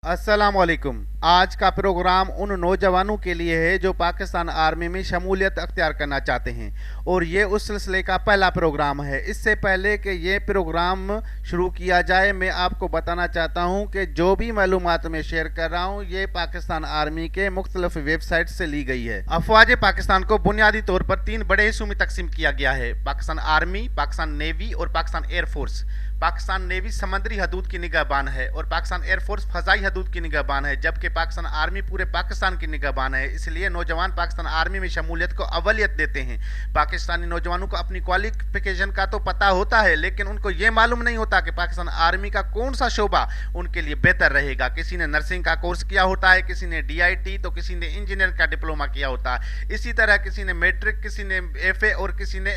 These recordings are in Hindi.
अस्सलामुअलैकुम। आज का प्रोग्राम उन नौजवानों के लिए है जो पाकिस्तान आर्मी में शमूलियत अख्तियार करना चाहते हैं और ये उस सिलसिले का पहला प्रोग्राम है। इससे पहले कि ये प्रोग्राम शुरू किया जाए, मैं आपको बताना चाहता हूँ कि जो भी मालूमात मैं शेयर कर रहा हूँ ये पाकिस्तान आर्मी के मुख्तलिफ वेबसाइट से ली गई है। अफवाज पाकिस्तान को बुनियादी तौर पर तीन बड़े हिस्सों में तकसीम किया गया है: पाकिस्तान आर्मी, पाकिस्तान नेवी और पाकिस्तान एयरफोर्स। पाकिस्तान नेवी समंदरी हदूद की निगहबान है और पाकिस्तान एयरफोर्स फजाई हदूद की निगहबान है, जबकि पाकिस्तान आर्मी पूरे पाकिस्तान की निगहबान है। इसलिए नौजवान पाकिस्तान आर्मी में शमूलियत को अवलियत देते हैं। पाकिस्तानी नौजवानों को अपनी क्वालिफिकेशन का तो पता होता है, लेकिन उनको ये मालूम नहीं होता कि पाकिस्तान आर्मी का कौन सा शोबा उनके लिए बेहतर रहेगा। किसी ने नर्सिंग का कोर्स किया होता है, किसी ने DIT, तो किसी ने इंजीनियर का डिप्लोमा किया होता है। इसी तरह किसी ने मैट्रिक, किसी ने FA और किसी ने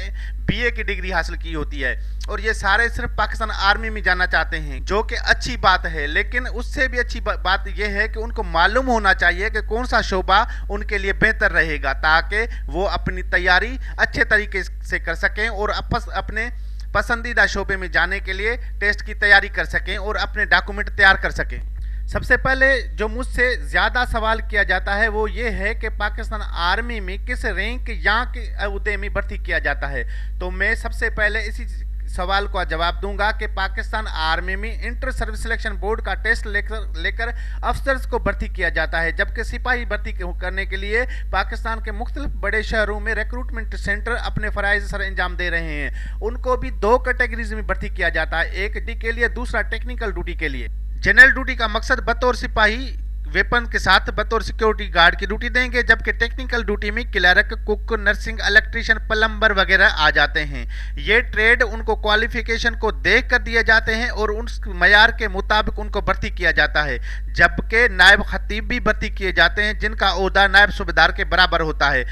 BA की डिग्री हासिल की होती है। और ये सारे सिर्फ पाकिस्तान आर्मी में जाना चाहते हैं, जो कि अच्छी बात है, लेकिन उससे भी अच्छी बात यह है कि उनको मालूम होना चाहिए कि कौन सा शोबा उनके लिए बेहतर रहेगा, ताकि वो अपनी तैयारी अच्छे तरीके से कर सकें और अपने पसंदीदा शोबे में जाने के लिए टेस्ट की तैयारी कर सकें और अपने डॉक्यूमेंट तैयार कर सकें। सबसे पहले जो मुझसे ज़्यादा सवाल किया जाता है वो ये है कि पाकिस्तान आर्मी में किस रैंक या के अहदे में भर्ती किया जाता है। तो मैं सबसे पहले इसी सवाल का जवाब दूंगा कि पाकिस्तान आर्मी में इंटर सर्विस सिलेक्शन बोर्ड का टेस्ट लेकर अफसर्स को भर्ती किया जाता है, जबकि सिपाही भर्ती करने के लिए पाकिस्तान के मुख्तलिफ बड़े शहरों में रिक्रूटमेंट सेंटर अपने फ़राइज़ सर अंजाम दे रहे हैं। उनको भी दो कैटेगरीज में भर्ती किया जाता है, एक ड्यूटी के लिए, दूसरा टेक्निकल ड्यूटी के लिए। जनरल ड्यूटी का मकसद बतौर सिपाही वेपन के साथ बतौर सिक्योरिटी गार्ड की ड्यूटी देंगे, जबकि टेक्निकल ड्यूटी में clerk, cook, nursing, electrician, plumber वगैरह आ जाते हैं। ये ट्रेड उनको क्वालिफिकेशन को देख कर दिए जाते हैं और उस मयार के मुताबिक उनको भर्ती किया जाता है। जबकि नायब खतीब भी भर्ती किए जाते हैं, जिनका ओहदा नायब सूबेदार के बराबर होता है।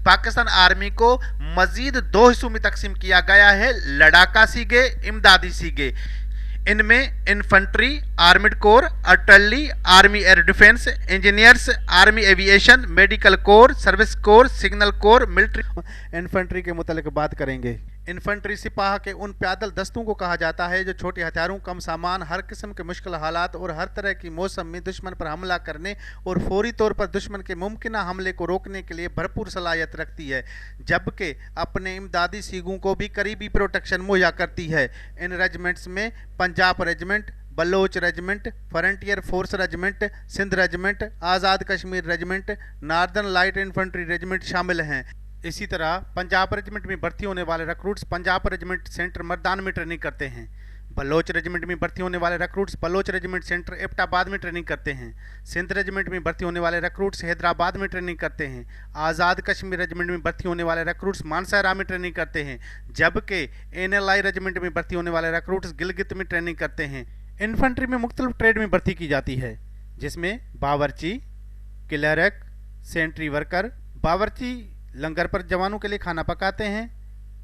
पाकिस्तान आर्मी को मजीद दो हिस्सों में तकसीम किया गया है: लड़ाका सीगे, इमदादी सीगे। इनमें infantry, armoured corps, artillery, army air defence, engineers, army aviation, medical corps, service corps, signal corps, military. Infantry के मुतालिक बात करेंगे। इन्फेंट्री सिपाह के उन पैदल दस्तों को कहा जाता है जो छोटे हथियारों, कम सामान, हर किस्म के मुश्किल हालात और हर तरह की मौसम में दुश्मन पर हमला करने और फौरी तौर पर दुश्मन के मुमकिन हमले को रोकने के लिए भरपूर सलाहियत रखती है, जबकि अपने इमदादी सीगों को भी करीबी प्रोटेक्शन मुहैया करती है। इन रेजिमेंट्स में Punjab regiment, Baloch regiment, frontier force regiment, Sindh regiment, Azad Kashmir regiment, northern light infantry regiment शामिल हैं। इसी तरह पंजाब रेजिमेंट में भर्ती होने वाले recruits Punjab regiment centre Mardan में ट्रेनिंग करते हैं। बलोच रेजिमेंट में भर्ती होने वाले recruits Baloch regiment centre Abbottabad में ट्रेनिंग करते हैं। सिंध रेजिमेंट में भर्ती होने वाले रिक्रूट्स हैदराबाद में ट्रेनिंग करते हैं। आज़ाद कश्मीर रेजिमेंट में भर्ती होने वाले रिक्रूट्स मानसहरा में ट्रेनिंग करते हैं, जबकि NLI रेजिमेंट में भर्ती होने वाले रिक्रूट्स गिलगित में ट्रेनिंग करते हैं। इन्फेंट्री में मुख्तलिफ ट्रेड में भर्ती की जाती है, जिसमें बावर्ची, क्लर्क, सेंट्री वर्कर। बावर्ची लंगर पर जवानों के लिए खाना पकाते हैं,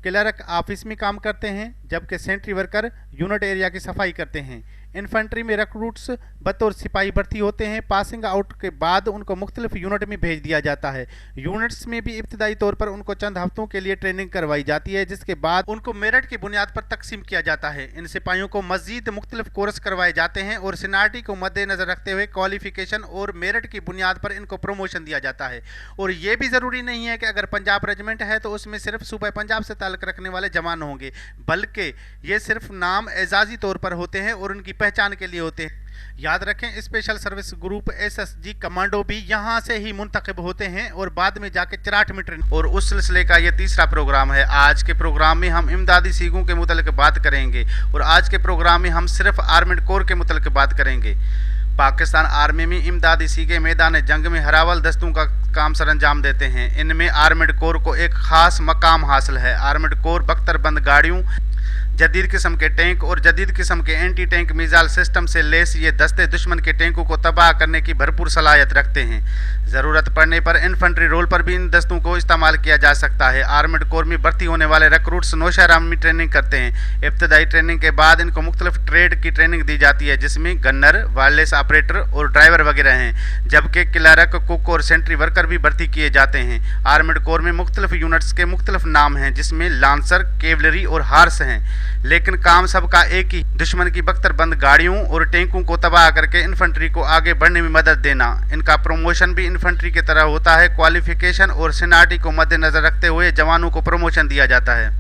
क्लर्क ऑफिस में काम करते हैं, जबकि सेंट्री वर्कर यूनिट एरिया की सफाई करते हैं। इन्फेंट्री में रिक्रूट्स बतौर सिपाही भर्ती होते हैं। पासिंग आउट के बाद उनको मुख्तलिफ यूनिट में भेज दिया जाता है। यूनिट्स में भी इब्तदाई तौर पर उनको चंद हफ्तों के लिए ट्रेनिंग करवाई जाती है, जिसके बाद उनको मेरिट की बुनियाद पर तकसीम किया जाता है। इन सिपाहियों को मजीद मुख्तलिफ कोर्स करवाए जाते हैं और सीनियरिटी को मद्देनजर रखते हुए क्वालिफिकेशन और मेरिट की बुनियाद पर इनको प्रमोशन दिया जाता है। और ये भी ज़रूरी नहीं है कि अगर पंजाब रेजिमेंट है तो उसमें सिर्फ सूबा पंजाब से ताल्लुक़ रखने वाले जवान होंगे, बल्कि ये सिर्फ नाम एजाजी तौर पर होते हैं और उनकी पहचान के लिए होते हैं। याद रखें, special service group SSG commando भी यहाँ से ही मुंतखब होते हैं और बाद में जाके चिराट में ट्रेन। और उस सिलसिले का ये तीसरा प्रोग्राम है। आज के प्रोग्राम में हम इमदादी सीगों के मुतालिक बात करेंगे और आज के प्रोग्राम में हम सिर्फ आर्मिड कोर के मुतालिक बात करेंगे। पाकिस्तान आर्मी में इमदादी सीगे मैदान जंग में हरावल दस्तों का काम सर अंजाम देते हैं। इनमें आर्मिड कोर को एक ख़ास मकाम हासिल है। आर्मिड कोर बख्तरबंद गाड़ियों, जदीद किस्म के टैंक और जदीद किस्म के एंटी टैंक मिसाइल सिस्टम से लेस ये दस्ते दुश्मन के टैंकों को तबाह करने की भरपूर सलाहियत रखते हैं। ज़रूरत पड़ने पर इन्फेंट्री रोल पर भी इन दस्तों को इस्तेमाल किया जा सकता है। आर्मिड कोर में भर्ती होने वाले रिक्रूट्स नौशहरा में ट्रेनिंग करते हैं। इब्तदाई ट्रेनिंग के बाद इनको मुख्तलिफ ट्रेड की ट्रेनिंग दी जाती है, जिसमें गन्नर, वायरलेस ऑपरेटर और ड्राइवर वगैरह हैं, जबकि क्लर्क, कुक और सेंट्री वर्कर भी भर्ती किए जाते हैं। आर्मिड कोर में मुख्तलिफ यूनिट्स के मुख्तलिफ नाम हैं, जिसमें लांसर, कैवलरी और हार्स हैं। लेकिन काम सबका एक ही, दुश्मन की बख्तरबंद गाड़ियों और टैंकों को तबाह करके इन्फेंट्री को आगे बढ़ने में मदद देना। इनका प्रमोशन भी इन्फेंट्री की तरह होता है। क्वालिफिकेशन और सीनियरिटी को मद्देनजर रखते हुए जवानों को प्रमोशन दिया जाता है।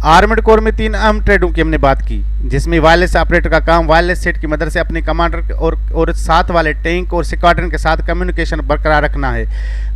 आर्मड कोर में 3 अहम ट्रेडों की हमने बात की, जिसमें वायरलेस ऑपरेटर का काम वायरलेस सेट की मदद से अपने कमांडर और साथ वाले टैंक और स्क्वाड्रन के साथ कम्युनिकेशन बरकरार रखना है।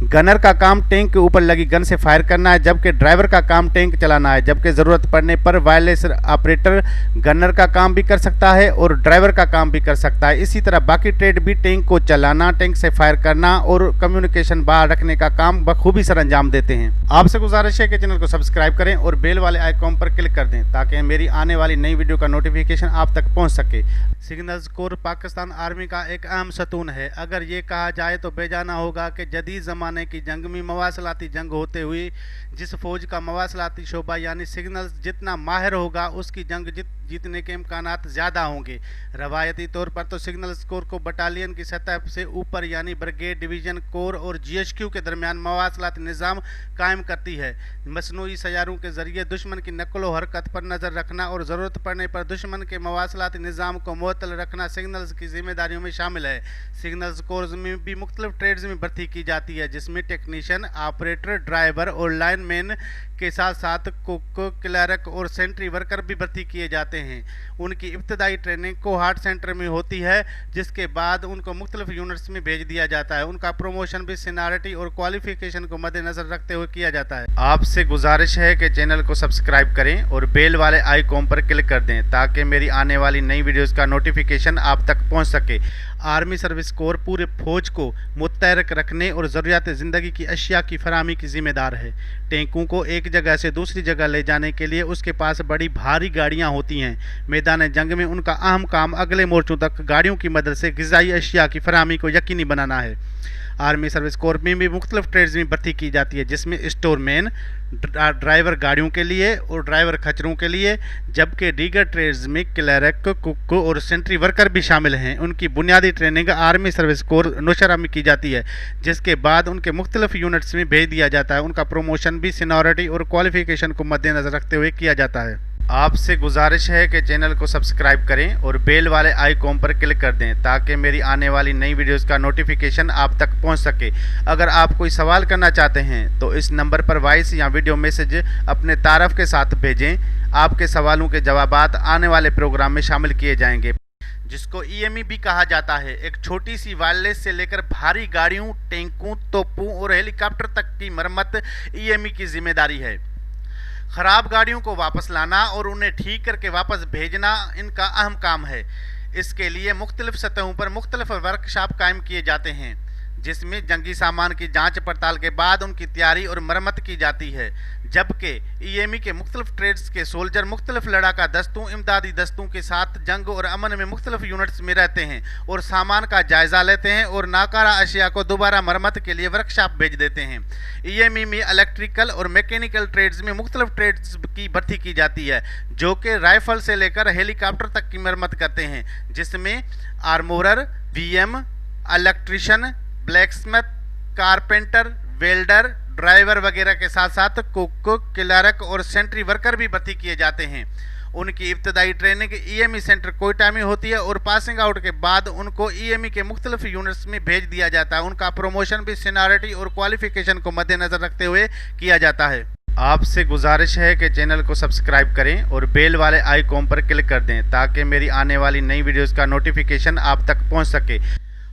गनर का काम टैंक के ऊपर लगी गन से फायर करना है, जबकि ड्राइवर का काम टैंक चलाना है। जबकि ज़रूरत पड़ने पर वायरलेस ऑपरेटर गनर का काम भी कर सकता है और ड्राइवर का काम भी कर सकता है। इसी तरह बाकी ट्रेड भी टैंक को चलाना, टैंक से फायर करना और कम्युनिकेशन बाहर रखने का काम बखूबी सर अंजाम देते हैं। आपसे गुजारिश है कि चैनल को सब्सक्राइब करें और बेल वाले आइकॉन पर क्लिक कर दें ताकि मेरी आने वाली नई वीडियो का नोटिफिकेशन आप तक पहुंच सके। सिग्नल्स कोर पाकिस्तान आर्मी का एक अहम सतून है। अगर ये कहा जाए तो बेजाना होगा कि जदीद ज़माने की जंग में मवासलाती जंग होते हुए जिस फौज का मवासलाती शोबा यानी सिग्नल्स जितना माहिर होगा, उसकी जंग जीतने के इम्कानात ज़्यादा होंगे। रवायती तौर पर तो सिग्नल्स कोर को बटालियन की सतह से ऊपर यानी ब्रिगेड, डिवीज़न, कोर और GHQ के दरमियान मवासलाती निज़ाम कायम करती है। मसनूई सैयारों के ज़रिए दुश्मन की नकलो हरकत पर नज़र रखना और ज़रूरत पड़ने पर दुश्मन के मवासलाती निज़ाम को मुअत्तल रखना सिग्नल्स की जिम्मेदारियों में शामिल है। सिग्नल्स कोर्स में भी मुख्तलिफ ट्रेड्स में भर्ती की जाती है, जिसमें टेक्नीशियन, ऑपरेटर, ड्राइवर और लाइनमैन के साथ साथ कुक, क्लर्क और सेंट्री वर्कर भी भर्ती किए जाते हैं। उनकी इब्तदाई ट्रेनिंग कोहार्ट सेंटर में होती है, जिसके बाद उनको मुख्तलिफ यूनिट्स में भेज दिया जाता है। उनका प्रमोशन भी सीनियरिटी और क्वालिफिकेशन को मद्देनजर रखते हुए किया जाता है। आपसे गुजारिश है कि चैनल को सब्सक्राइब करें और बेल वाले आइकॉन पर क्लिक कर दें ताकि मेरी आने वाली नई वीडियोस का नोटिफिकेशन आप तक पहुंच सके। आर्मी सर्विस कोर पूरे फौज को मुतहरक रखने और ज़रूरियात ज़िंदगी की अशिया की फराहमी की जिम्मेदार है। टैंकों को एक जगह से दूसरी जगह ले जाने के लिए उसके पास बड़ी भारी गाड़ियां होती हैं। मैदान जंग में उनका अहम काम अगले मोर्चों तक गाड़ियों की मदद से ग़िज़ाई अशिया की फराहमी को यकीनी बनाना है। आर्मी सर्विस कोर में भी मुख्तलिफ ट्रेड्स में भर्ती की जाती है, जिसमें स्टोरमैन, ड्राइवर गाड़ियों के लिए और ड्राइवर खच्चरों के लिए, जबकि दीगर ट्रेड्स में क्लर्क, कुक और सेंट्री वर्कर भी शामिल हैं। उनकी बुनियादी ट्रेनिंग आर्मी सर्विस कोर नौशरा में की जाती है, जिसके बाद उनके मुख्तलिफ यूनिट्स में भेज दिया जाता है। उनका प्रमोशन भी सीनियरिटी और क्वालिफिकेशन को मद्देनजर रखते हुए किया जाता है। आपसे गुजारिश है कि चैनल को सब्सक्राइब करें और बेल वाले आइकॉन पर क्लिक कर दें ताकि मेरी आने वाली नई वीडियोस का नोटिफिकेशन आप तक पहुंच सके। अगर आप कोई सवाल करना चाहते हैं तो इस नंबर पर वॉइस या वीडियो मैसेज अपने तारफ़ के साथ भेजें। आपके सवालों के जवाबात आने वाले प्रोग्राम में शामिल किए जाएंगे, जिसको EME भी कहा जाता है। एक छोटी सी वायरलेस से लेकर भारी गाड़ियों, टैंकों, तोपों और हेलीकॉप्टर तक की मरम्मत EME की जिम्मेदारी है। ख़राब गाड़ियों को वापस लाना और उन्हें ठीक करके वापस भेजना इनका अहम काम है। इसके लिए मुख्तलिफ सतहों पर मुख्तलिफ वर्कशॉप कायम किए जाते हैं, जिसमें जंगी सामान की जांच पड़ताल के बाद उनकी तैयारी और मरम्मत की जाती है। जबकि EME के मुख्तलिफ ट्रेड्स के सोल्जर मुख्तलिफ लड़ाका दस्तों, इमदादी दस्तों के साथ जंग और अमन में मुख्तलिफ यूनिट्स में रहते हैं और सामान का जायज़ा लेते हैं और नाकारा अशिया को दोबारा मरम्मत के लिए वर्कशॉप भेज देते हैं। EME में इलेक्ट्रिकल और मैकेनिकल ट्रेड्स में मुख्तलिफ ट्रेड्स की भर्ती की जाती है, जो कि राइफल से लेकर हेलीकॉप्टर तक की मरम्मत करते हैं, जिसमें armourer, VM, electrician, blacksmith, carpenter, welder, driver वगैरह के साथ साथ कुक, क्लर्क और सेंट्री वर्कर भी भर्ती किए जाते हैं। उनकी इब्तदाई ट्रेनिंग EME सेंटर कोयटा में होती है और पासिंग आउट के बाद उनको EME के मुख्तलिफ यूनिट्स में भेज दिया जाता है। उनका प्रमोशन भी सीनियरिटी और क्वालिफिकेशन को मद्देनजर रखते हुए किया जाता है। आपसे गुजारिश है कि चैनल को सब्सक्राइब करें और बेल वाले आइकॉन पर क्लिक कर दें ताकि मेरी आने वाली नई वीडियोस का नोटिफिकेशन आप तक पहुंच सके।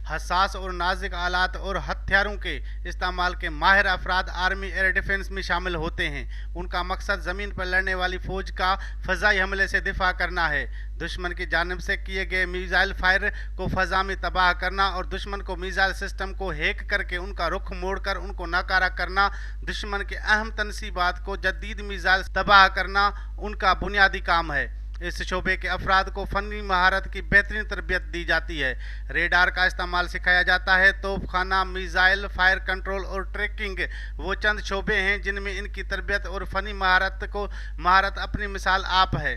हसास और नाजुक आलात और हथियारों के इस्तेमाल के माहिर अफराद आर्मी एयर डिफेंस में शामिल होते हैं। उनका मकसद ज़मीन पर लड़ने वाली फ़ौज का फ़ज़ाई हमले से दिफा करना है, दुश्मन की जानिब से किए गए मिसाइल फायर को फ़ज़ा में तबाह करना और दुश्मन को मिसाइल सिस्टम को हैक करके उनका रुख मोड़कर उनको नाकारा करना, दुश्मन के अहम तनसीबात को जदीद मिसाइल तबाह करना उनका बुनियादी काम है। इस शोबे के अफराद को फ़नी महारत की बेहतरीन तरबियत दी जाती है। रेडार का इस्तेमाल सिखाया जाता है। तोपखाना, मिसाइल, फायर कंट्रोल और ट्रैकिंग वो चंद शोबे हैं जिनमें इनकी तरबियत और फ़नी महारत अपनी मिसाल आप है।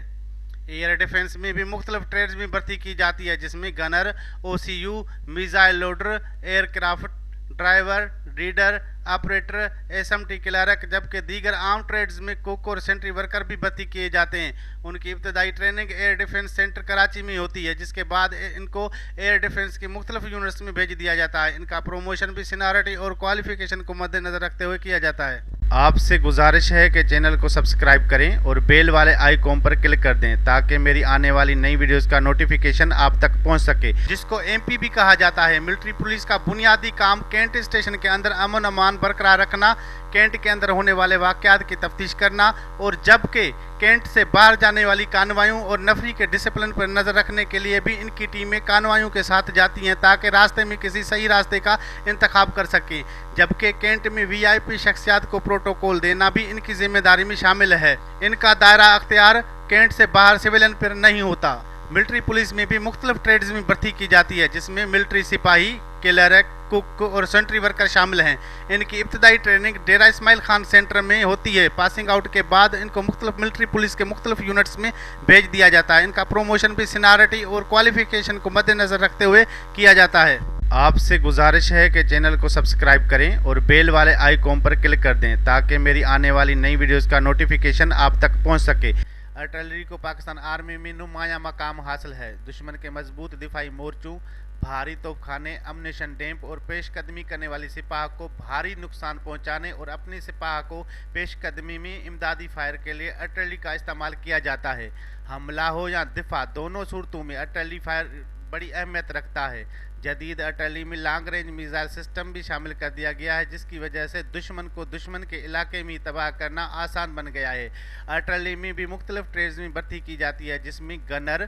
एयर डिफेंस में भी मुख्तलिफ ट्रेड्स में भर्ती की जाती है, जिसमें gunner, OCU, missile loader, aircraft driver, reader, operator, SMT clerk, जबकि दीगर आम ट्रेड्स में कुक और सेंट्री वर्कर भी भर्ती किए जाते हैं। उनकी इब्तदाई training air defence centre Karachi में होती है, जिसके बाद इनको एयर डिफेंस की मुख्तलिफ यूनिट्स में भेज दिया जाता है। इनका प्रमोशन भी सीनियरिटी और क्वालिफिकेशन को मद्देनजर रखते हुए किया जाता है। आपसे गुजारिश है कि चैनल को सब्सक्राइब करें और बेल वाले आइकॉन पर क्लिक कर दें ताकि मेरी आने वाली नई वीडियोस का नोटिफिकेशन आप तक पहुंच सके। जिसको एमपी भी कहा जाता है। मिलिट्री पुलिस का बुनियादी काम कैंट स्टेशन के अंदर अमन अमान बरकरार रखना, कैंट के अंदर होने वाले वाकयात की तफ्तीश करना और जबकि कैंट से बाहर जाने वाली कानवाइयों और नफरी के डिसिप्लिन पर नजर रखने के लिए भी इनकी टीमें कानवाइयों के साथ जाती हैं ताकि रास्ते में किसी सही रास्ते का इंतखाब कर सकें। जबकि कैंट में वीआईपी शख्सियात को प्रोटोकॉल देना भी इनकी जिम्मेदारी में शामिल है। इनका दायरा अख्तियार कैंट से बाहर सिविलियन पर नहीं होता। मिलिट्री पुलिस में भी मुख्तलिफ ट्रेड्स में भर्ती की जाती है, जिसमें मिलिट्री सिपाही, क्लर्क, कुक और सेंट्री वर्कर शामिल हैं। इनकी इब्तदाई ट्रेनिंग डेरा इस्माइल खान सेंटर में होती है। पासिंग आउट के बाद इनको मुख्तलिफ मिलिट्री पुलिस के मुख्तलिफ यूनिट्स में भेज दिया जाता है। इनका प्रमोशन भी सीनियरिटी और क्वालिफिकेशन को मद्देनजर रखते हुए किया जाता है। आपसे गुजारिश है कि चैनल को सब्सक्राइब करें और बेल वाले आइकॉन पर क्लिक कर दें ताकि मेरी आने वाली नई वीडियोस का नोटिफिकेशन आप तक पहुंच सके। आर्टिलरी को पाकिस्तान आर्मी में नुमाया मकाम हासिल है। दुश्मन के मजबूत दिफाई मोर्चों, भारी तोपखाने, अम्युनिशन डैम्प और पेशकदमी करने वाली सिपाह को भारी नुकसान पहुंचाने और अपनी सिपाह को पेशकदमी में इमदादी फायर के लिए आर्टिलरी का इस्तेमाल किया जाता है। हमला हो या दिफा, दोनों सूरतों में आर्टिलरी फायर बड़ी अहमियत रखता है। जदीद आर्टिलरी में लॉन्ग रेंज मिसाइल सिस्टम भी शामिल कर दिया गया है, जिसकी वजह से दुश्मन को दुश्मन के इलाके में तबाह करना आसान बन गया है। आर्टिलरी में भी मुख्तलिफ ट्रेड्स में भर्ती की जाती है, जिसमें गनर,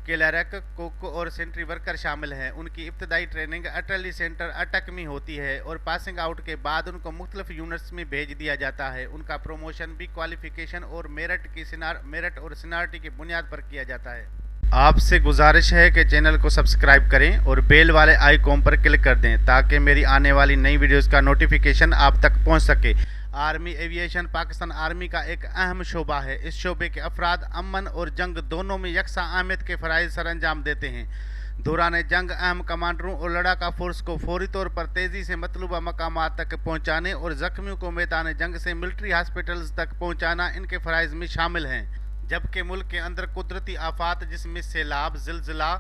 क्लर्क, कुक और सेंट्री वर्कर शामिल हैं। उनकी इब्तदाई ट्रेनिंग आर्टिलरी सेंटर अटक में होती है और पासिंग आउट के बाद उनको मुख्तलिफ यूनिट्स में भेज दिया जाता है। उनका प्रमोशन भी क्वालिफिकेशन और मेरिट और सीनियरिटी की बुनियाद पर किया जाता है। आपसे गुजारिश है कि चैनल को सब्सक्राइब करें और बेल वाले आइकॉन पर क्लिक कर दें ताकि मेरी आने वाली नई वीडियोस का नोटिफिकेशन आप तक पहुंच सके। आर्मी एविएशन पाकिस्तान आर्मी का एक अहम शोबा है। इस शोबे के अफराद अमन और जंग दोनों में यकसा अहमियत के फ़राइज़ सर अंजाम देते हैं। दौरान जंग अहम कमांडरों और लड़ाका फोर्स को फौरी तौर पर तेज़ी से मतलूबा मकामात तक पहुँचाने और ज़ख्मियों को मैदान जंग से मिलिट्री हॉस्पिटल्स तक पहुँचाना इनके फ़राइज़ में शामिल हैं। जबकि मुल्क के अंदर कुदरती आफात जिसमें सैलाब, ज़िलज़िला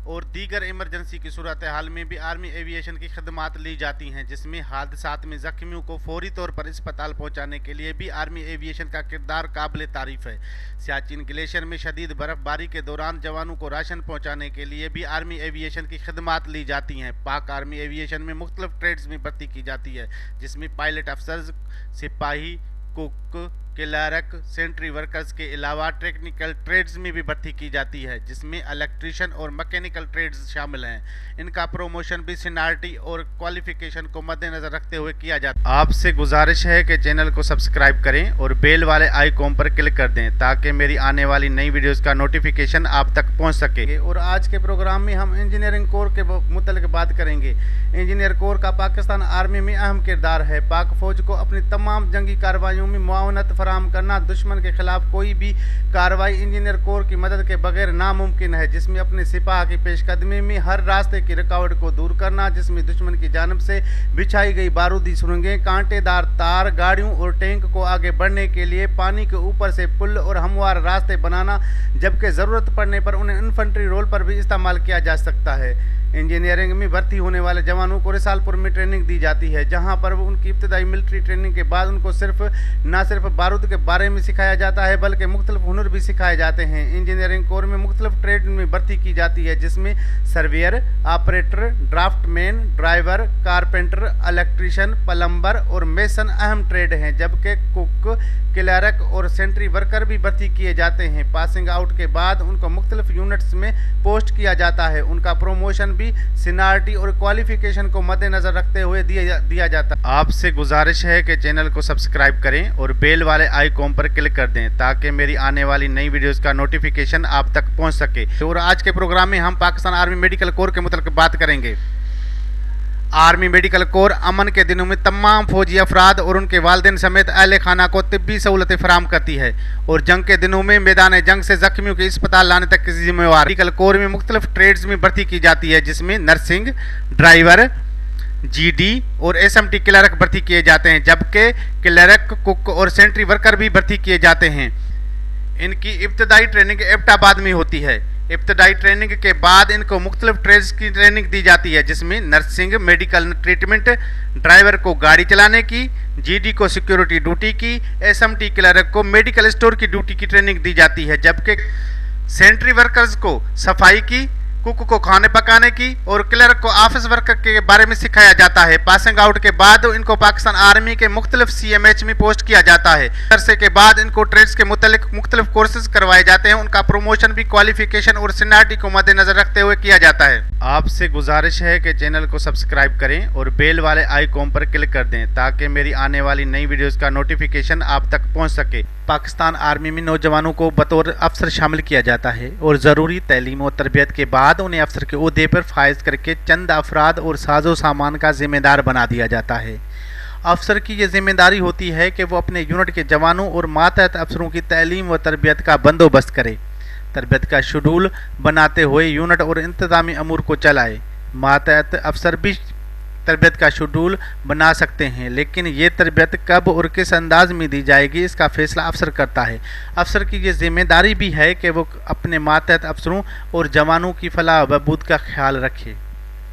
और दीगर इमरजेंसी की सूरत हाल में भी आर्मी एविएशन की खदमात ली जाती हैं, जिसमें हादसात में ज़ख्मियों को फौरी तौर पर अस्पताल पहुंचाने के लिए भी आर्मी एविएशन का किरदार काबिल तारीफ़ है। सियाचिन ग्लेशियर में शदीद बर्फबारी के दौरान जवानों को राशन पहुंचाने के लिए भी आर्मी एविएशन की खदमात ली जाती हैं। पाक आर्मी एविएशन में मुख्तलिफ ट्रेड्स में भर्ती की जाती है, जिसमें पायलट अफसर्स, सिपाही, कुक, क्लर्क, सेंट्री वर्कर्स के अलावा टेक्निकल ट्रेड्स में भी भर्ती की जाती है, जिसमें इलेक्ट्रीशियन और मैकेनिकल ट्रेड्स शामिल हैं। इनका प्रमोशन भी सीनियरिटी और क्वालिफिकेशन को मद्देनजर रखते हुए किया जाता है। आपसे गुजारिश है कि चैनल को सब्सक्राइब करें और बेल वाले आइकॉन पर क्लिक कर दें ताकि मेरी आने वाली नई वीडियोस का नोटिफिकेशन आप तक पहुंच सके। और आज के प्रोग्राम में हम इंजीनियरिंग कोर के मुतल्लिक बात करेंगे। इंजीनियर कोर का पाकिस्तान आर्मी में अहम किरदार है। पाक फौज को अपनी तमाम जंगी कार्रवाइयों में मुआवनत फराहम करना, दुश्मन के खिलाफ कोई भी कार्रवाई इंजीनियर कोर की मदद के बगैर नामुमकिन है, जिसमें अपने सिपाह की पेशकदमी में हर रास्ते की रुकावट को दूर करना, जिसमें दुश्मन की जानिब से बिछाई गई बारूदी सुरंगें, कांटेदार तार, गाड़ियों और टैंक को आगे बढ़ने के लिए पानी के ऊपर से पुल और हमवार रास्ते बनाना, जबकि ज़रूरत पड़ने पर उन्हें इन्फेंट्री रोल पर भी इस्तेमाल किया जा सकता है। इंजीनियरिंग में भर्ती होने वाले जवानों को रिसालपुर में ट्रेनिंग दी जाती है, जहां पर वो उनकी इब्तदाई मिलिट्री ट्रेनिंग के बाद उनको न सिर्फ बारूद के बारे में सिखाया जाता है बल्कि मुख्तलिफ हुनर भी सिखाए जाते हैं। इंजीनियरिंग कोर में मुख्तलिफ ट्रेड में भर्ती की जाती है, जिसमें surveyor, operator, draftsman, driver, carpenter, electrician, plumber और मेसन अहम ट्रेड हैं, जबकि कुक, क्लर्क और सेंट्री वर्कर भी भर्ती किए जाते हैं। पासिंग आउट के बाद उनको मुख्तलिफ यूनिट्स में पोस्ट किया जाता है। उनका प्रमोशन भी सीनियरिटी और क्वालिफिकेशन को मद्देनजर रखते हुए दिया जाता है। आपसे गुजारिश है कि चैनल को सब्सक्राइब करें और बेल वाले आइकॉन पर क्लिक कर दें ताकि मेरी आने वाली नई वीडियोस का नोटिफिकेशन आप तक पहुंच सके। और आज के प्रोग्राम में हम पाकिस्तान आर्मी मेडिकल कोर के मुताबिक बात करेंगे। आर्मी मेडिकल कोर अमन के दिनों में तमाम फौजी अफराद और उनके वालिदैन समेत अहले खाना को तिब्बी सहूलतें फराहम करती है और जंग के दिनों में मैदान जंग से जख्मियों के अस्पताल लाने तक की जिम्मेवार। मेडिकल कोर में मुख्तलिफ ट्रेड्स में भर्ती की जाती है, जिसमें नर्सिंग, ड्राइवर, जीडी और एसएमटी क्लर्क भर्ती किए जाते हैं, जबकि क्लर्क, कुक और सेंट्री वर्कर भी भर्ती किए जाते हैं। इनकी इब्तदाई ट्रेनिंग एबटाबाद में होती है। इब्तदाई ट्रेनिंग के बाद इनको मुख्तलिफ ट्रेड्स की ट्रेनिंग दी जाती है, जिसमें नर्सिंग, मेडिकल ट्रीटमेंट, ड्राइवर को गाड़ी चलाने की, जीडी को सिक्योरिटी ड्यूटी की, एसएमटी क्लर्क को मेडिकल स्टोर की ड्यूटी की ट्रेनिंग दी जाती है, जबकि सेंट्री वर्कर्स को सफाई की, कुक को खाने पकाने की और क्लर्क को ऑफिस वर्कर के बारे में सिखाया जाता है। पासिंग आउट के बाद इनको पाकिस्तान आर्मी के मुख्तलिफ सीएमएच में पोस्ट किया जाता है। अरसे के बाद इनको ट्रेड्स के मुतालिक मुख्तलिफ कोर्सेज करवाए जाते हैं। उनका प्रमोशन भी क्वालिफिकेशन और सीनियरिटी को मद्देनजर रखते हुए किया जाता है। आपसे गुजारिश है कि चैनल को सब्सक्राइब करें और बेल वाले आइकॉन पर क्लिक कर दें, ताकि मेरी आने वाली नई वीडियोस का नोटिफिकेशन आप तक पहुंच सके। पाकिस्तान आर्मी में नौजवानों को बतौर अफसर शामिल किया जाता है और ज़रूरी तालीम और तरबियत के बाद उन्हें अफसर के ओहदे पर फाइज करके चंद अफराद और साजो सामान का जिम्मेदार बना दिया जाता है। अफसर की ये जिम्मेदारी होती है कि वो अपने यूनिट के जवानों और मातहत अफसरों की तालीम व तरबियत का बंदोबस्त करे, तरबियत का शेड्यूल बनाते हुए यूनिट और इंतजामी अमूर को चलाए। मातहत अफसर भी तरबियत का शेड्यूल बना सकते हैं, लेकिन ये तरबियत कब और किस अंदाज में दी जाएगी इसका फैसला अफसर करता है। अफसर की ये जिम्मेदारी भी है कि वो अपने मातहत अफसरों और जवानों की फलाह बहबूद का ख्याल रखे।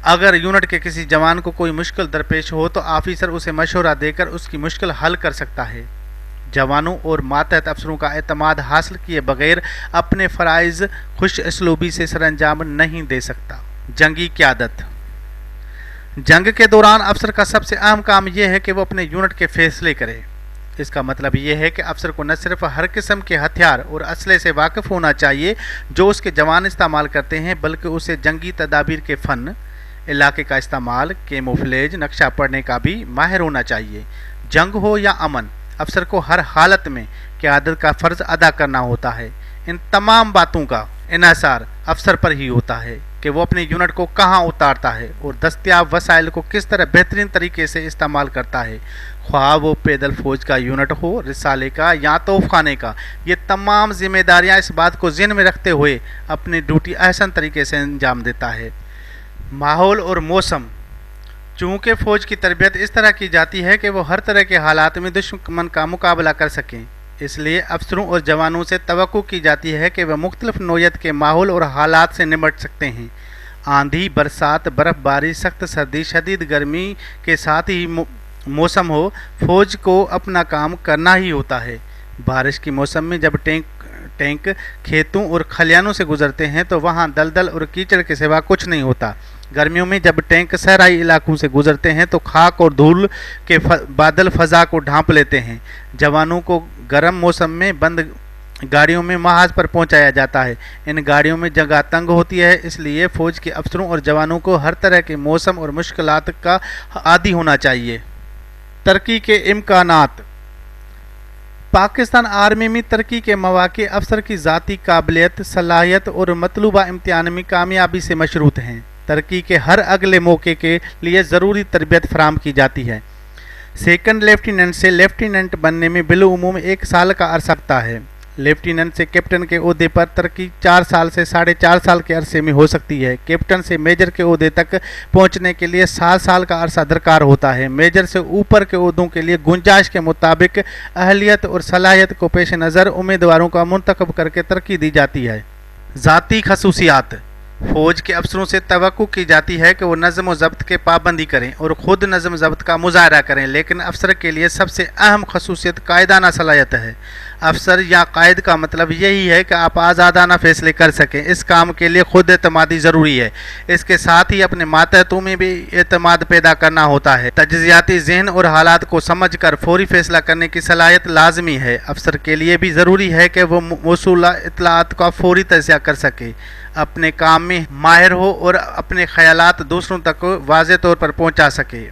अगर यूनिट के किसी जवान को कोई मुश्किल दरपेश हो तो ऑफिसर उसे मशवरा देकर उसकी मुश्किल हल कर सकता है। जवानों और मातहत अफसरों का एतमाद हासिल किए बगैर अपने फ़राइज़ खुश असलूबी से सरअंजाम नहीं दे सकता। जंगी क़यादत। जंग के दौरान अफसर का सबसे अहम काम यह है कि वो अपने यूनिट के फैसले करे। इसका मतलब यह है कि अफसर को न सिर्फ हर किस्म के हथियार और असले से वाकिफ़ होना चाहिए जो उसके जवान इस्तेमाल करते हैं, बल्कि उसे जंगी तदाबीर के फ़न, इलाके का इस्तेमाल, कैमोफ्लेज, नक्शा पढ़ने का भी माहिर होना चाहिए। जंग हो या अमन, अफसर को हर हालत में क़यादत का फ़र्ज़ अदा करना होता है। इन तमाम बातों का इन्हिसार अफसर पर ही होता है कि वो अपने यूनिट को कहाँ उतारता है और दस्तियाब वसाइल को किस तरह बेहतरीन तरीके से इस्तेमाल करता है, ख्वाह वो पैदल फौज का यूनिट हो, रिसाले का या तोफ़खाने का। ये तमाम जिम्मेदारियाँ इस बात को ज़हन में रखते हुए अपनी ड्यूटी अहसन तरीके से अंजाम देता है। माहौल और मौसम। चूँकि फ़ौज की तरबियत इस तरह की जाती है कि वो हर तरह के हालात में दुश्मन का मुकाबला कर सकें, इसलिए अफसरों और जवानों से तवक्को की जाती है कि वह मुख्तलिफ नौयत के माहौल और हालात से निपट सकते हैं। आंधी, बरसात, बर्फ़बारी, सख्त सर्दी, शदीद गर्मी के साथ ही मौसम हो, फ़ौज को अपना काम करना ही होता है। बारिश के मौसम में जब टैंक खेतों और खलियानों से गुजरते हैं तो वहाँ दलदल और कीचड़ के सिवा कुछ नहीं होता। गर्मियों में जब टैंक सहराई इलाकों से गुजरते हैं तो खाक और धूल के बादल फ़ज़ा को ढांप लेते हैं। जवानों को गर्म मौसम में बंद गाड़ियों में महाज पर पहुंचाया जाता है। इन गाड़ियों में जगह तंग होती है, इसलिए फ़ौज के अफसरों और जवानों को हर तरह के मौसम और मुश्किलात का आदी होना चाहिए। तरक्की के इम्कानात। पाकिस्तान आर्मी में तरक्की के मौक़े अफसर की ज़ाती काबिलियत, सलाहियत और मतलूबा इम्तिहान में कामयाबी से मशरूत हैं। तरक्की के हर अगले मौके के लिए ज़रूरी तरबियत फराहम की जाती है। सेकंड लेफ्टिनेंट से लेफ्टिनेंट बनने में बिलउमूम 1 साल का अरसा लगता है। लेफ्टिनेंट से कैप्टन के ओहदे पर तरक्की 4 साल से 4.5 साल के अरसे में हो सकती है। कैप्टन से मेजर के ओहदे तक पहुंचने के लिए 7 साल का अरसा दरकार होता है। मेजर से ऊपर के ओहदों के लिए गुंजाइश के मुताबिक अहलियत और सलाहियत को पेश नज़र उम्मीदवारों का मुंतखब करके तरक्की दी जाती है। ज़ाती खसूसियात। फ़ौज के अफसरों से तवक्को की जाती है कि वो नज़म व ज़ब्त के पाबंदी करें और ख़ुद नज़म ज़ब्त का मुज़ाहरा करें, लेकिन अफसर के लिए सबसे अहम खसूसियत कायदाना सलाहियत है। अफसर या कायद का मतलब यही है कि आप आज़ादाना फ़ैसले कर सकें। इस काम के लिए ख़ुद एतमादी ज़रूरी है। इसके साथ ही अपने मातहतों में भी एतमाद पैदा करना होता है। तजज़ियाती ज़हन और हालात को समझ कर फ़ौरी फ़ैसला करने की सलाहियत लाजमी है। अफसर के लिए भी ज़रूरी है कि वो मौसूला इत्तलात का फ़ौरी तजिया कर सके, अपने काम में माहिर हो और अपने ख़यालात दूसरों तक वाज़ेह तौर पर पहुंचा सके।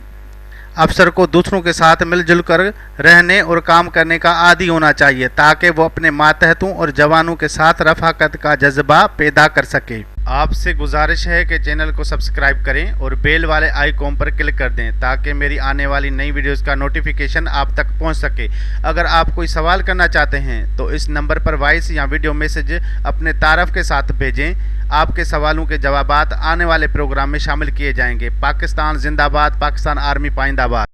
अफसर को दूसरों के साथ मिलजुल कर रहने और काम करने का आदी होना चाहिए, ताकि वो अपने मातहतों और जवानों के साथ रफ़ाकत का जज्बा पैदा कर सके। आपसे गुजारिश है कि चैनल को सब्सक्राइब करें और बेल वाले आइकॉन पर क्लिक कर दें, ताकि मेरी आने वाली नई वीडियोस का नोटिफिकेशन आप तक पहुंच सके। अगर आप कोई सवाल करना चाहते हैं तो इस नंबर पर वॉइस या वीडियो मैसेज अपने तारफ़ के साथ भेजें। आपके सवालों के जवाबात आने वाले प्रोग्राम में शामिल किए जाएंगे। पाकिस्तान जिंदाबाद, पाकिस्तान आर्मी पाइंदाबाद।